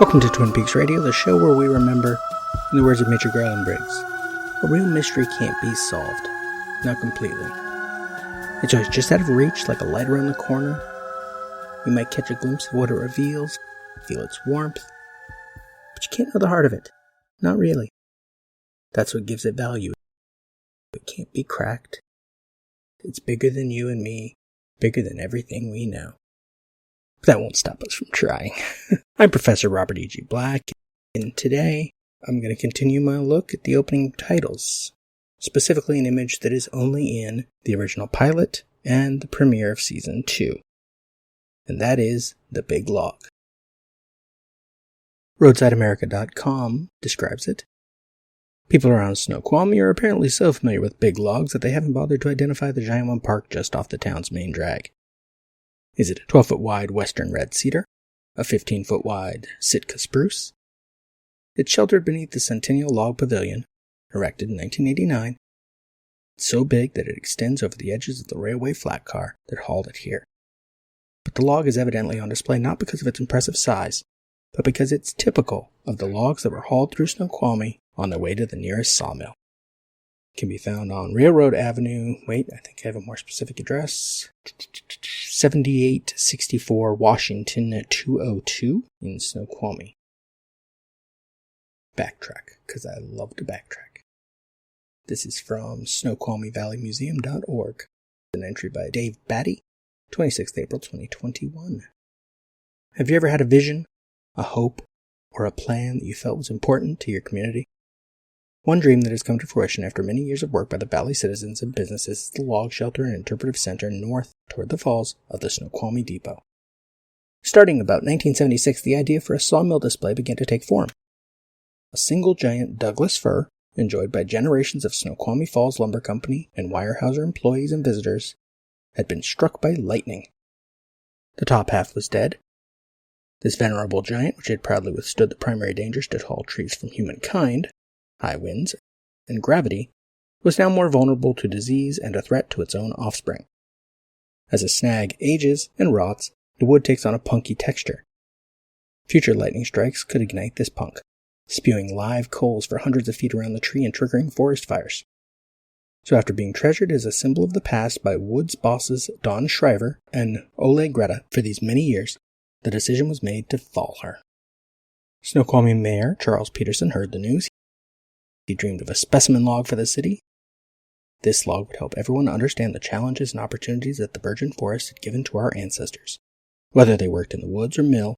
Welcome to Twin Peaks Radio, the show where we remember, in the words of Major Garland Briggs, a real mystery can't be solved. Not completely. It's always just out of reach, like a light around the corner. You might catch a glimpse of what it reveals, feel its warmth, but you can't know the heart of it. Not really. That's what gives it value. It can't be cracked. It's bigger than you and me, bigger than everything we know. But that won't stop us from trying. I'm Professor Robert E.G. Black, and today I'm going to continue my look at the opening titles, specifically an image that is only in the original pilot and the premiere of Season 2. And that is The Big Log. RoadsideAmerica.com describes it. People around Snoqualmie are apparently so familiar with big logs that they haven't bothered to identify the giant one parked just off the town's main drag. Is it a 12-foot wide western red cedar? A 15-foot wide Sitka spruce? It's sheltered beneath the Centennial Log Pavilion, erected in 1989. It's so big that it extends over the edges of the railway flat car that hauled it here. But the log is evidently on display not because of its impressive size, but because it's typical of the logs that were hauled through Snoqualmie on their way to the nearest sawmill. It can be found on Railroad Avenue, I think I have a more specific address, 7864 Washington 202 in Snoqualmie. Backtrack, because I love to backtrack. This is from SnoqualmieValleyMuseum.org. An entry by Dave Batty, 26th April 2021. Have you ever had a vision, a hope, or a plan that you felt was important to your community? One dream that has come to fruition after many years of work by the Valley citizens and businesses is the log shelter and interpretive center north toward the falls of the Snoqualmie Depot. Starting about 1976, the idea for a sawmill display began to take form. A single giant Douglas fir, enjoyed by generations of Snoqualmie Falls Lumber Company and Weyerhaeuser employees and visitors, had been struck by lightning. The top half was dead. This venerable giant, which had proudly withstood the primary dangers to tall trees from humankind, high winds, and gravity, was now more vulnerable to disease and a threat to its own offspring. As a snag ages and rots, the wood takes on a punky texture. Future lightning strikes could ignite this punk, spewing live coals for hundreds of feet around the tree and triggering forest fires. So after being treasured as a symbol of the past by Woods bosses Don Shriver and Ole Greta for these many years, the decision was made to fall her. Snoqualmie Mayor Charles Peterson heard the news. He dreamed of a specimen log for the city. This log would help everyone understand the challenges and opportunities that the virgin forest had given to our ancestors, whether they worked in the woods or mill,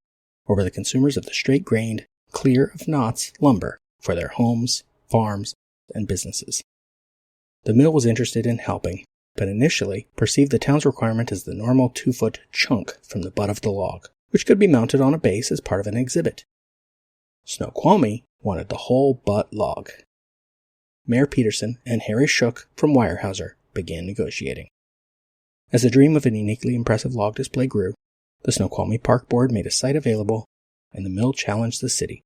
or were the consumers of the straight-grained, clear-of-knots lumber for their homes, farms, and businesses. The mill was interested in helping, but initially perceived the town's requirement as the normal 2-foot chunk from the butt of the log, which could be mounted on a base as part of an exhibit. Snoqualmie wanted the whole butt log. Mayor Peterson and Harry Shook from Weyerhaeuser began negotiating. As the dream of an uniquely impressive log display grew, the Snoqualmie Park Board made a site available, and the mill challenged the city.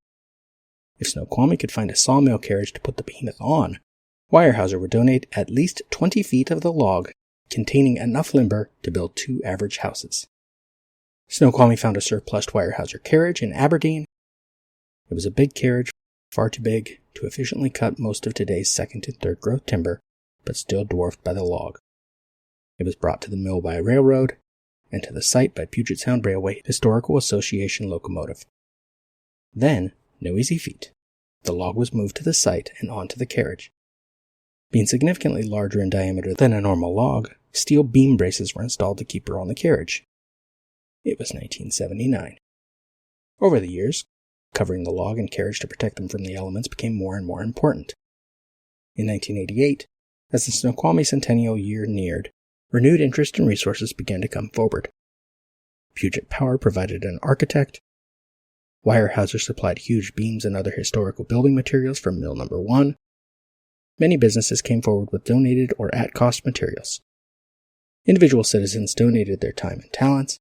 If Snoqualmie could find a sawmill carriage to put the behemoth on, Weyerhaeuser would donate at least 20 feet of the log, containing enough lumber to build 2 average houses. Snoqualmie found a surplus Weyerhaeuser carriage in Aberdeen. It was a big carriage, far too big to efficiently cut most of today's second and third growth timber, but still dwarfed by the log. It was brought to the mill by railroad, and to the site by Puget Sound Railway Historical Association locomotive. Then, no easy feat, the log was moved to the site and onto the carriage. Being significantly larger in diameter than a normal log, steel beam braces were installed to keep her on the carriage. It was 1979. Over the years, covering the log and carriage to protect them from the elements became more and more important. In 1988, as the Snoqualmie Centennial year neared, renewed interest and resources began to come forward. Puget Power provided an architect. Weyerhaeuser supplied huge beams and other historical building materials from Mill No. 1. Many businesses came forward with donated or at-cost materials. Individual citizens donated their time and talents.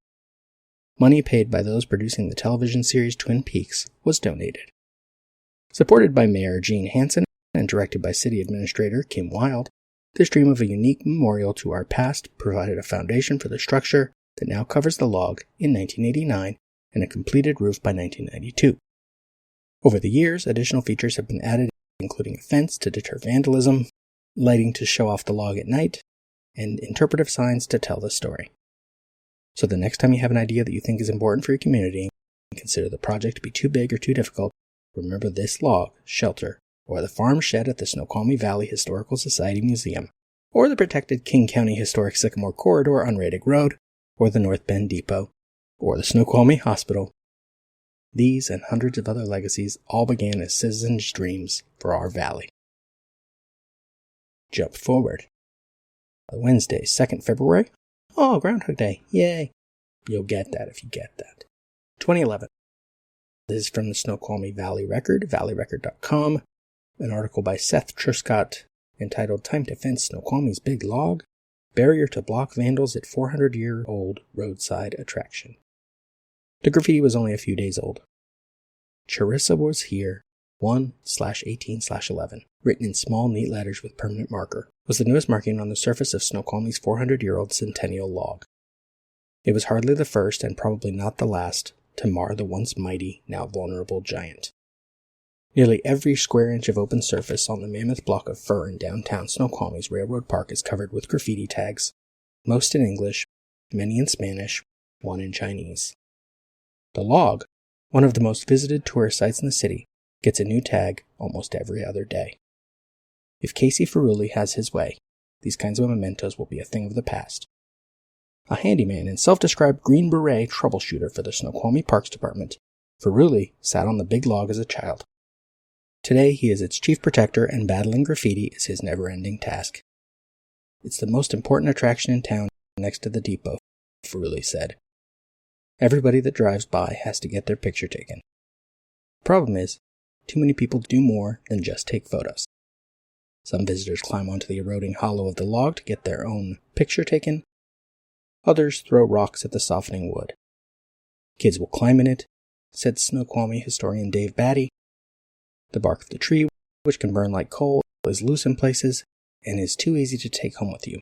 Money paid by those producing the television series Twin Peaks was donated. Supported by Mayor Gene Hansen and directed by City Administrator Kim Wilde, this dream of a unique memorial to our past provided a foundation for the structure that now covers the log in 1989 and a completed roof by 1992. Over the years, additional features have been added, including a fence to deter vandalism, lighting to show off the log at night, and interpretive signs to tell the story. So the next time you have an idea that you think is important for your community, and consider the project to be too big or too difficult, remember this log, shelter, or the farm shed at the Snoqualmie Valley Historical Society Museum, or the protected King County Historic Sycamore Corridor on Radic Road, or the North Bend Depot, or the Snoqualmie Hospital. These and hundreds of other legacies all began as citizens' dreams for our valley. Jump forward. Wednesday, 2nd February. Oh, Groundhog Day. Yay. You'll get that if you get that. 2011. This is from the Snoqualmie Valley Record, valleyrecord.com. An article by Seth Truscott entitled Time to Fence Snoqualmie's Big Log, Barrier to Block Vandals at 400-Year-Old Roadside Attraction. The graffiti was only a few days old. Charissa was here, 1/18/11, written in small, neat letters with permanent marker, was the newest marking on the surface of Snoqualmie's 400-year-old centennial log. It was hardly the first, and probably not the last, to mar the once mighty, now vulnerable giant. Nearly every square inch of open surface on the mammoth block of fir in downtown Snoqualmie's Railroad Park is covered with graffiti tags, most in English, many in Spanish, one in Chinese. The log, one of the most visited tourist sites in the city, gets a new tag almost every other day. If Casey Ferrulli has his way, these kinds of mementos will be a thing of the past. A handyman and self-described Green Beret troubleshooter for the Snoqualmie Parks Department, Ferrulli sat on the big log as a child. Today he is its chief protector, and battling graffiti is his never-ending task. It's the most important attraction in town next to the depot, Ferrulli said. Everybody that drives by has to get their picture taken. Problem is, too many people do more than just take photos. Some visitors climb onto the eroding hollow of the log to get their own picture taken. Others throw rocks at the softening wood. Kids will climb in it, said Snoqualmie historian Dave Batty. The bark of the tree, which can burn like coal, is loose in places and is too easy to take home with you.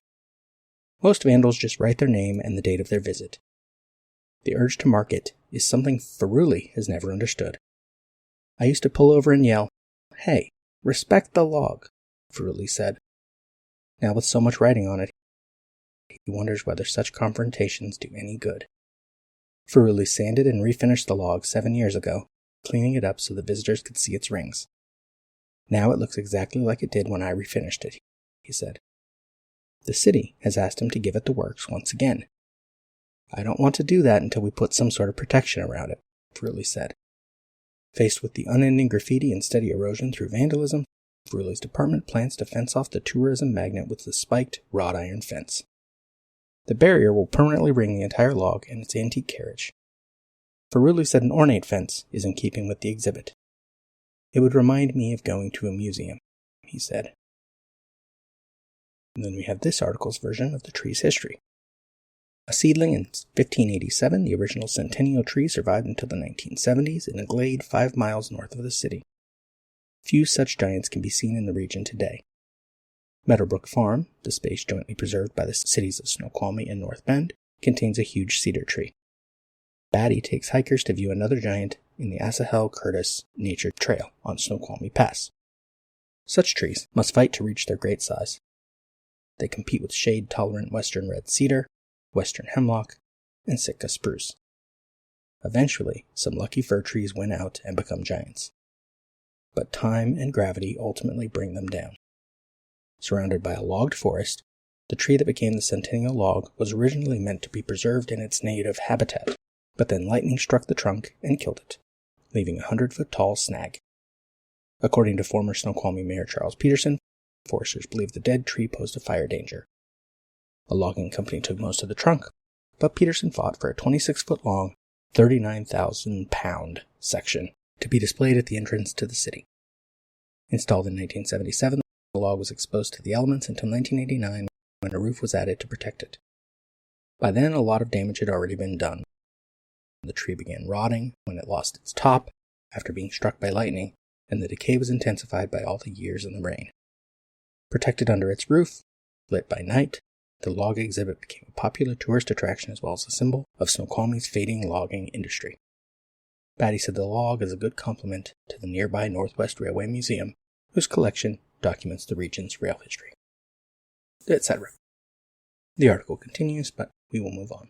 Most vandals just write their name and the date of their visit. The urge to mark it is something Ferrulli has never understood. I used to pull over and yell, "Hey, respect the log," Ferrulli said. Now with so much writing on it, he wonders whether such confrontations do any good. Ferrulli sanded and refinished the log 7 years ago, cleaning it up so the visitors could see its rings. Now it looks exactly like it did when I refinished it, he said. The city has asked him to give it the works once again. I don't want to do that until we put some sort of protection around it, Ferrulli said. Faced with the unending graffiti and steady erosion through vandalism, Ferrulli's department plans to fence off the tourism magnet with the spiked wrought iron fence. The barrier will permanently ring the entire log and its antique carriage. Ferrulli said an ornate fence is in keeping with the exhibit. It would remind me of going to a museum, he said. And then we have this article's version of the tree's history. A seedling in 1587, the original centennial tree survived until the 1970s in a glade 5 miles north of the city. Few such giants can be seen in the region today. Meadowbrook Farm, the space jointly preserved by the cities of Snoqualmie and North Bend, contains a huge cedar tree. Batty takes hikers to view another giant in the Asahel Curtis Nature Trail on Snoqualmie Pass. Such trees must fight to reach their great size. They compete with shade-tolerant western red cedar, western hemlock, and Sitka spruce. Eventually, some lucky fir trees win out and become giants. But time and gravity ultimately bring them down. Surrounded by a logged forest, the tree that became the centennial log was originally meant to be preserved in its native habitat, but then lightning struck the trunk and killed it, leaving a 100-foot-tall snag. According to former Snoqualmie Mayor Charles Peterson, foresters believe the dead tree posed a fire danger. A logging company took most of the trunk, but Peterson fought for a 26-foot-long, 39,000-pound section to be displayed at the entrance to the city. Installed in 1977, the log was exposed to the elements until 1989, when a roof was added to protect it. By then, a lot of damage had already been done. The tree began rotting when it lost its top after being struck by lightning, and the decay was intensified by all the years in the rain. Protected under its roof, lit by night, the log exhibit became a popular tourist attraction as well as a symbol of Snoqualmie's fading logging industry. Batty said the log is a good complement to the nearby Northwest Railway Museum, whose collection documents the region's rail history, etc. The article continues, but we will move on.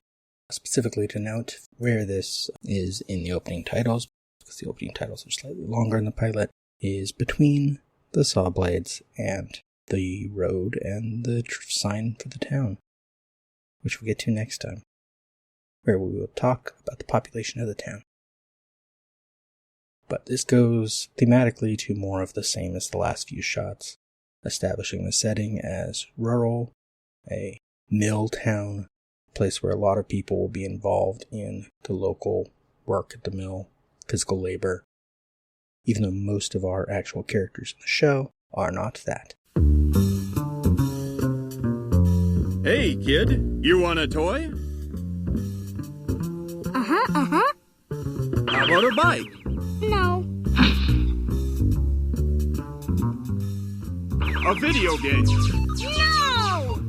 Specifically to note where this is in the opening titles, because the opening titles are slightly longer in the pilot, is between the saw blades and the road and the sign for the town, which we'll get to next time, where we will talk about the population of the town. But this goes thematically to more of the same as the last few shots, establishing the setting as rural, a mill town, a place where a lot of people will be involved in the local work at the mill, physical labor, even though most of our actual characters in the show are not that. Hey, kid, you want a toy? Uh-huh. How about a bike? No. A video game? No!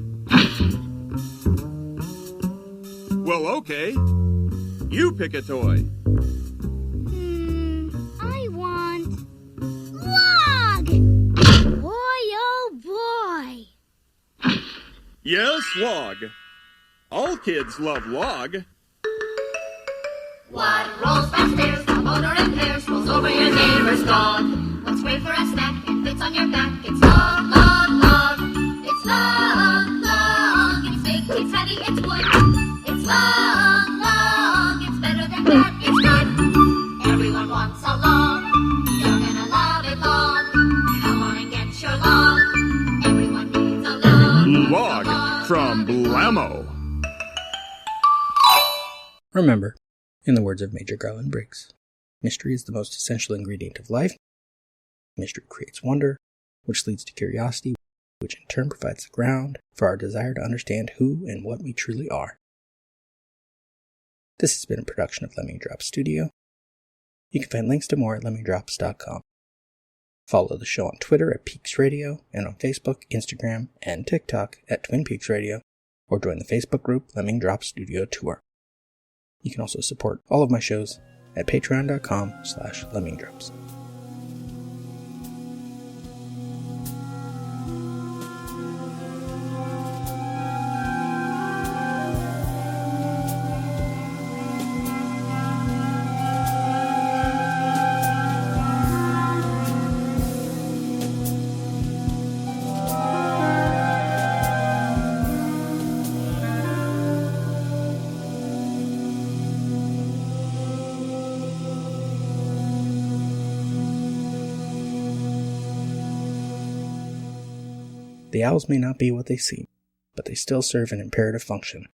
Well, okay. You pick a toy. I want... log! Boy, oh boy! Yes, log. All kids love log. What rolls downstairs, the motor impairs, rolls over your neighbor's dog. What's great for a snack and fits on your back? It's log, log, log. It's log, log. It's big, it's heavy, it's wood. It's log, log. It's better than that, it's good. Everyone wants a log. You're gonna love it, log. Come on and get your log. Everyone needs a log. Log from Blammo. Remember, in the words of Major Garland Briggs, mystery is the most essential ingredient of life. Mystery creates wonder, which leads to curiosity, which in turn provides the ground for our desire to understand who and what we truly are. This has been a production of Lemming Drops Studio. You can find links to more at lemmingdrops.com. Follow the show on Twitter at Peaks Radio and on Facebook, Instagram, and TikTok at Twin Peaks Radio, or join the Facebook group Lemming Drops Studio Tour. You can also support all of my shows at patreon.com/lemmingdrops. The owls may not be what they seem, but they still serve an imperative function.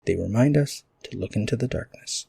They remind us to look into the darkness.